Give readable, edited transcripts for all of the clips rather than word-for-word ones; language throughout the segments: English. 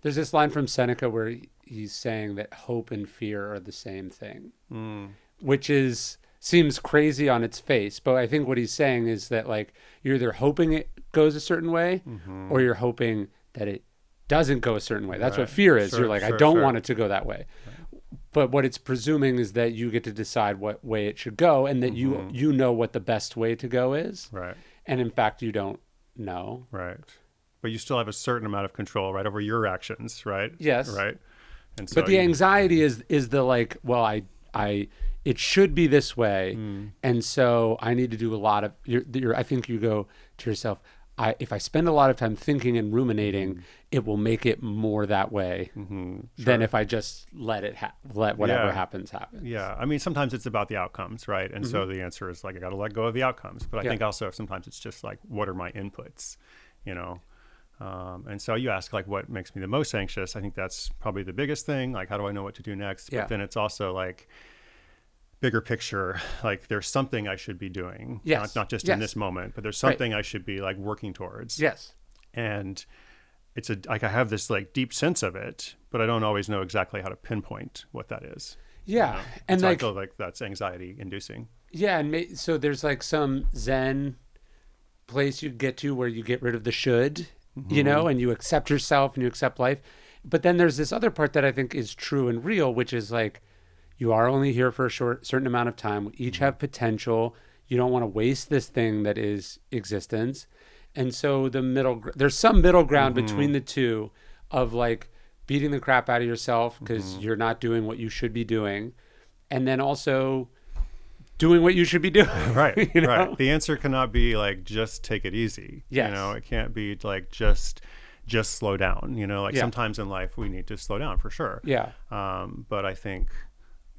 There's this line from Seneca where he's saying that hope and fear are the same thing, which seems crazy on its face. But I think what he's saying is that like you're either hoping it goes a certain way or you're hoping that it doesn't go a certain way. That's what fear is. You're like, I don't want it to go that way. But what it's presuming is that you get to decide what way it should go, and that you know what the best way to go is. Right. And in fact, you don't know. Right. But you still have a certain amount of control, right, over your actions, right? Yes. Right. And so but the anxiety is the like, well, I it should be this way, and so I need to do a lot of. I think you go to yourself. If I spend a lot of time thinking and ruminating, it will make it more that way than if I just let whatever happens happen. Yeah. I mean, sometimes it's about the outcomes, right? And so the answer is like, I got to let go of the outcomes. But I think also sometimes it's just like, what are my inputs, you know? And so you ask like, what makes me the most anxious? I think that's probably the biggest thing. Like, how do I know what to do next? But then it's also like, bigger picture, like there's something I should be doing, not just in this moment, but there's something I should be like working towards. Yes. And it's like I have this like deep sense of it, but I don't always know exactly how to pinpoint what that is. Yeah. You know? And so like, I feel like that's anxiety inducing. Yeah. And so there's like some Zen place you get to where you get rid of the should, you know, and you accept yourself and you accept life. But then there's this other part that I think is true and real, which is like, you are only here for a certain amount of time. We each have potential. You don't want to waste this thing that is existence. And so there's some middle ground between the two of like beating the crap out of yourself because you're not doing what you should be doing. And then also doing what you should be doing. Right. You know? Right. The answer cannot be like, just take it easy. Yes. You know, it can't be like, just slow down. You know, like sometimes in life we need to slow down for sure. Yeah. But I think,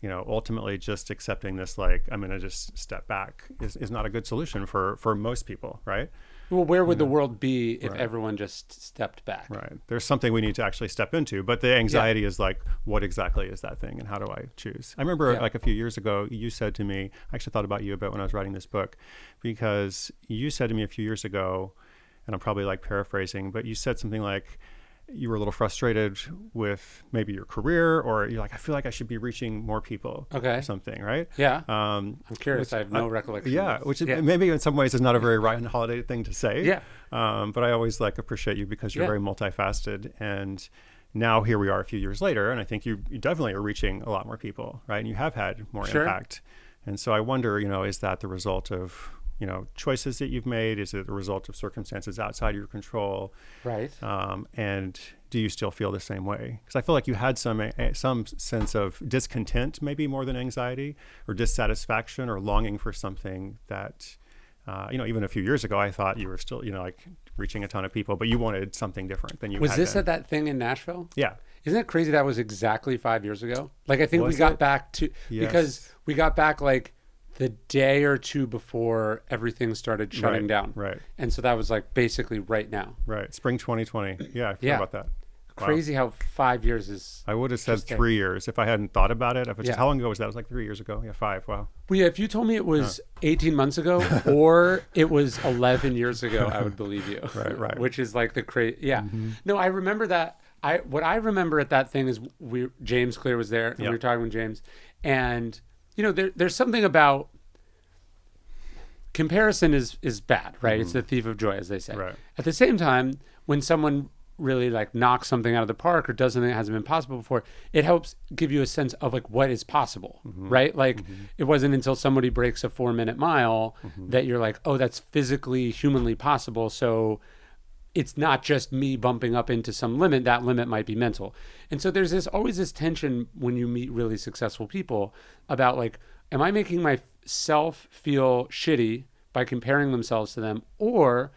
you know, ultimately just accepting this, like, I'm going to just step back is not a good solution for most people, right? Well, where would the world be if everyone just stepped back? Right. There's something we need to actually step into, but the anxiety is like, what exactly is that thing and how do I choose? I remember like a few years ago, you said to me, I actually thought about you a bit when I was writing this book, because you said to me a few years ago, and I'm probably like paraphrasing, but you said something like, you were a little frustrated with maybe your career, or you're like, I feel like I should be reaching more people, or something, right? Yeah. I'm curious. I have no recollection. Yeah, which is, maybe in some ways is not a very Ryan Holiday thing to say. Yeah. But I always like appreciate you because you're very multifaceted. And now here we are a few years later, and I think you definitely are reaching a lot more people, right? And you have had more impact. And so I wonder, you know, is that the result of, you know, choices that you've made? Is it the result of circumstances outside your control? Right. And do you still feel the same way? Because I feel like you had some sense of discontent, maybe more than anxiety, or dissatisfaction, or longing for something that, you know, even a few years ago, I thought you were still, you know, like reaching a ton of people, but you wanted something different than you was had this then. at that thing in Nashville? Yeah. Isn't it crazy that was exactly 5 years ago? Like, I think we got back to, because we got back like the day or two before everything started shutting down. Right. And so that was like basically right now. Right. Spring 2020. Yeah, I forgot about that. Crazy how 5 years is. I would have said 3 years if I hadn't thought about it. How long ago was that? It was like 3 years ago. Yeah, 5. Wow. Well, yeah, if you told me it was 18 months ago or it was 11 years ago, I would believe you. Right. Which is like the crazy. Yeah. No, I remember that. What I remember at that thing is James Clear was there, and we were talking with James, and you know, there's something about comparison is bad, right? It's the thief of joy, as they say. Right. At the same time, when someone really like knocks something out of the park or does something that hasn't been possible before, it helps give you a sense of like what is possible, right? Like it wasn't until somebody breaks a 4-minute mile that you're like, oh, that's physically, humanly possible. So it's not just me bumping up into some limit. That limit might be mental. And so there's always this tension when you meet really successful people about like, am I making myself feel shitty by comparing themselves to them, or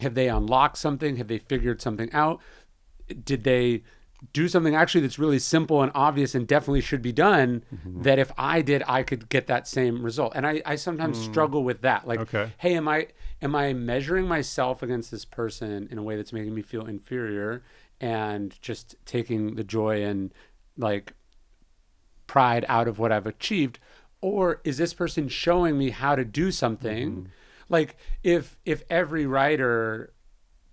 have they unlocked something? Have they figured something out? Did they do something actually that's really simple and obvious and definitely should be done, that if I did, I could get that same result? And I sometimes struggle with that. Like, hey, am I measuring myself against this person in a way that's making me feel inferior and just taking the joy and like pride out of what I've achieved? Or is this person showing me how to do something? Like if every writer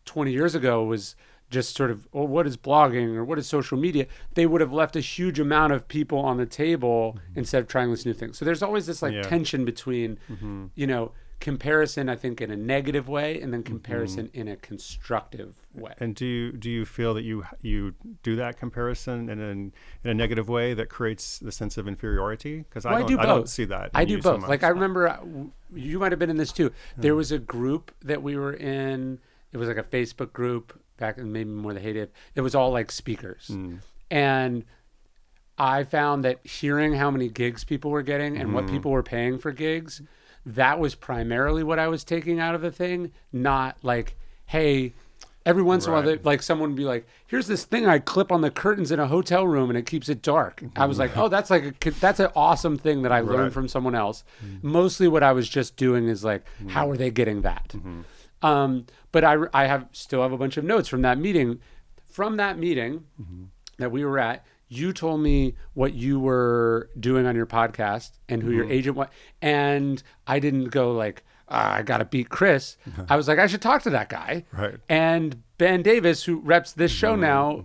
20 years ago was just sort of, oh, what is blogging or what is social media, they would have left a huge amount of people on the table instead of trying this new thing. So there's always this like tension between, you know, comparison, I think, in a negative way, and then comparison in a constructive way. And do you feel that you do that comparison in a negative way that creates the sense of inferiority? Because I don't see that. I do both. So like I remember, you might have been in this too. There was a group that we were in. It was like a Facebook group back in maybe more the heyday. It was all like speakers, and I found that hearing how many gigs people were getting and what people were paying for gigs, that was primarily what I was taking out of the thing, not like, hey, every once in a while, like someone would be like, here's this thing I clip on the curtains in a hotel room and it keeps it dark. I was like, oh, that's an awesome thing that I learned from someone else. Mostly what I was just doing is like, how are they getting that? But I still have a bunch of notes from that meeting. From that meeting that we were at, you told me what you were doing on your podcast and who your agent was. And I didn't go like, I got to beat Chris. I was like, I should talk to that guy. Right. And Ben Davis, who reps this show now,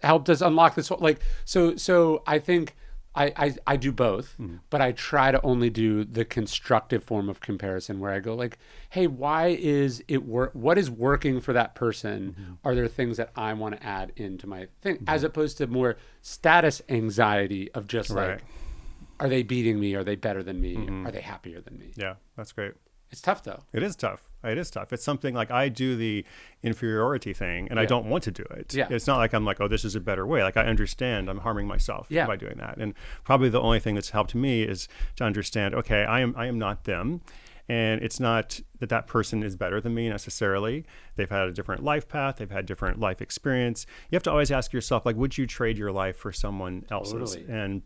helped us unlock this whole, like, so I think I do both, but I try to only do the constructive form of comparison where I go like, hey, why is it what is working for that person? Are there things that I want to add into my thing, as opposed to more status anxiety of just like, are they beating me? Are they better than me? Are they happier than me? Yeah, that's great. It's tough though. It is tough. It's something like I do the inferiority thing and I don't want to do it. Yeah. It's not like I'm like, oh, this is a better way. Like I understand I'm harming myself by doing that. And probably the only thing that's helped me is to understand, okay, I am not them. And it's not that person is better than me necessarily. They've had a different life path. They've had different life experience. You have to always ask yourself, like, would you trade your life for someone else's? Totally. And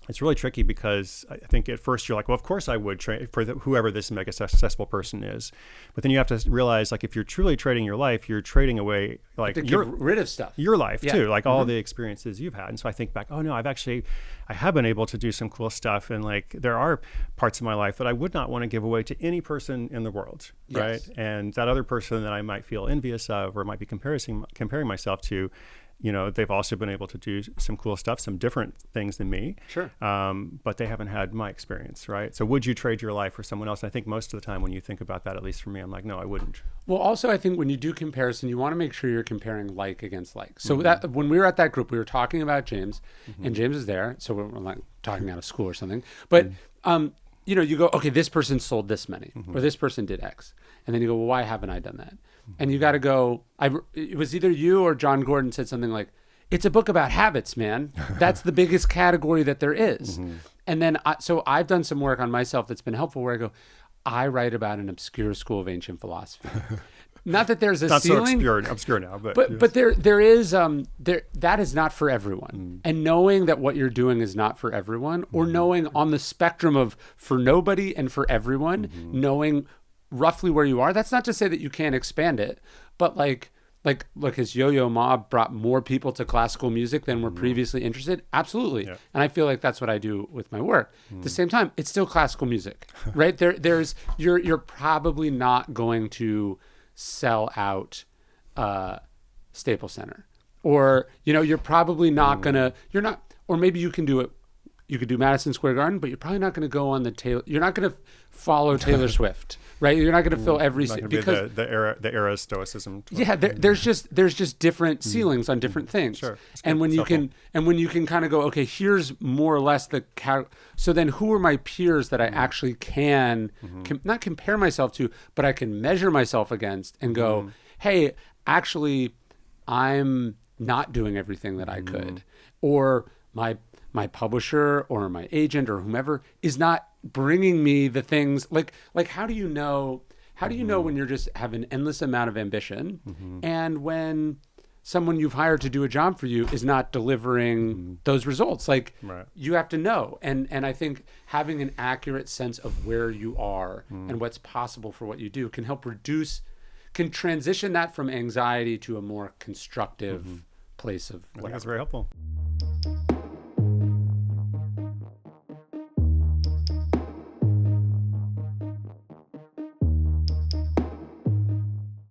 it's really tricky because I think at first you're like, well, of course I would trade for whoever this mega successful person is. But then you have to realize, like, if you're truly trading your life, you're trading away, like, you're rid of stuff. Your life too, like all the experiences you've had. And so I think back, oh no, I have been able to do some cool stuff. And like, there are parts of my life that I would not want to give away to any person in the world. Right. And that other person that I might feel envious of or might be comparing myself to, you know, they've also been able to do some cool stuff, some different things than me. Sure. But they haven't had my experience, right? So would you trade your life for someone else? I think most of the time when you think about that, at least for me, I'm like, no, I wouldn't. Well, also, I think when you do comparison, you want to make sure you're comparing like against like. So that when we were at that group, we were talking about James, and James is there. So we're like talking out of school or something. But, you know, you go, okay, this person sold this many, or this person did X. And then you go, well, why haven't I done that? And you got to go, it was either you or John Gordon said something like, it's a book about habits, man. That's the biggest category that there is. And then, so I've done some work on myself that's been helpful where I go, I write about an obscure school of ancient philosophy. Not that there's a not ceiling. So obscure now, but there is that is not for everyone. And knowing that what you're doing is not for everyone, or knowing on the spectrum of for nobody and for everyone, knowing roughly where you are. That's not to say that you can't expand it, but like look, has Yo-Yo Ma brought more people to classical music than were previously interested? Absolutely. Yeah. And I feel like that's what I do with my work. At the same time, it's still classical music, right? There's you're probably not going to sell out Staples Center, or you know, you're probably not or maybe you can do it. You could do Madison Square Garden, but you're probably not going to go on you're not going to follow Taylor Swift, right? You're not going to fill every because the era of Stoicism. Yeah, there's just different ceilings on different things. Sure. And when you can kind of go, okay, here's more or less so then who are my peers that I actually can not compare myself to, but I can measure myself against and go, hey, actually, I'm not doing everything that I could, or my publisher or my agent or whomever is not bringing me the things like how do you know when you're just have an endless amount of ambition and when someone you've hired to do a job for you is not delivering those results? You have to know. And I think having an accurate sense of where you are and what's possible for what you do can help can transition that from anxiety to a more constructive place of whatever. I think that's very helpful.